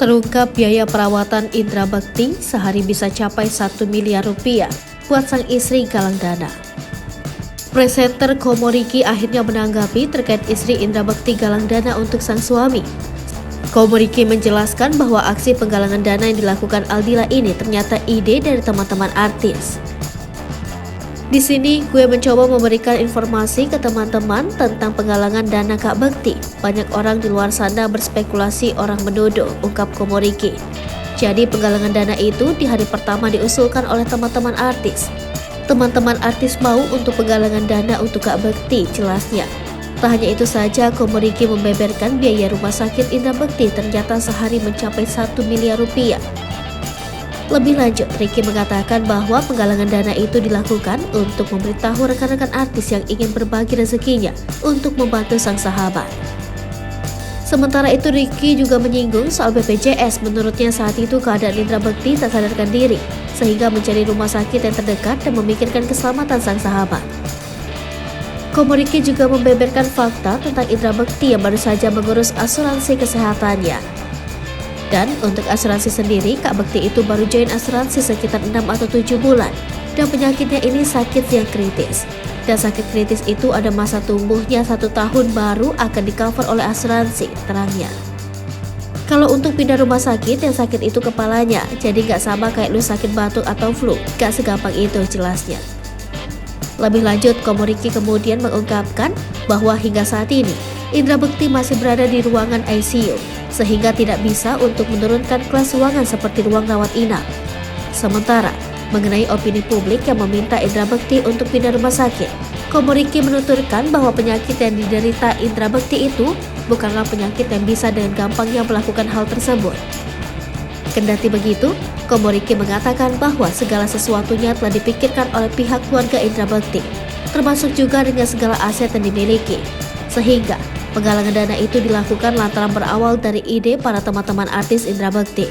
Terungkap biaya perawatan Indra Bekti sehari bisa capai 1 miliar rupiah buat sang istri galang dana. Presenter Komoriki akhirnya menanggapi terkait istri Indra Bekti galang dana untuk sang suami. Komoriki menjelaskan bahwa aksi penggalangan dana yang dilakukan Aldila ini ternyata ide dari teman-teman artis. Di sini gue mencoba memberikan informasi ke teman-teman tentang penggalangan dana Kak Bekti. Banyak orang di luar sana berspekulasi orang menuduh, ungkap Komoriki. Jadi penggalangan dana itu di hari pertama diusulkan oleh teman-teman artis. Teman-teman artis mau untuk penggalangan dana untuk Kak Bekti, jelasnya. Tak hanya itu saja, Komoriki membeberkan biaya rumah sakit Indra Bekti ternyata sehari mencapai 1 miliar rupiah. Lebih lanjut, Ricky mengatakan bahwa penggalangan dana itu dilakukan untuk memberitahu rekan-rekan artis yang ingin berbagi rezekinya untuk membantu sang sahabat. Sementara itu, Ricky juga menyinggung soal BPJS. Menurutnya saat itu keadaan Indra Bekti tak sadarkan diri, sehingga mencari rumah sakit yang terdekat dan memikirkan keselamatan sang sahabat. Komoriki juga membeberkan fakta tentang Indra Bekti yang baru saja mengurus asuransi kesehatannya. Dan untuk asuransi sendiri, Kak Bekti itu baru join asuransi sekitar 6 atau 7 bulan. Dan penyakitnya ini sakit yang kritis. Dan sakit kritis itu ada masa tumbuhnya 1 tahun baru akan di-cover oleh asuransi, terangnya. Kalau untuk pindah rumah sakit, yang sakit itu kepalanya. Jadi gak sama kayak lu sakit batuk atau flu. Gak segampang itu, jelasnya. Lebih lanjut, Komoriki kemudian mengungkapkan bahwa hingga saat ini, Indra Bekti masih berada di ruangan ICU, sehingga tidak bisa untuk menurunkan kelas ruangan seperti ruang rawat inap. Sementara, mengenai opini publik yang meminta Indra Bekti untuk pindah rumah sakit, Komoriki menuturkan bahwa penyakit yang diderita Indra Bekti itu bukanlah penyakit yang bisa dengan gampangnya melakukan hal tersebut. Kendati begitu, Komoriki mengatakan bahwa segala sesuatunya telah dipikirkan oleh pihak keluarga Indra Bekti, termasuk juga dengan segala aset yang dimiliki, sehingga penggalangan dana itu dilakukan lantaran berawal dari ide para teman-teman artis Indra Bekti.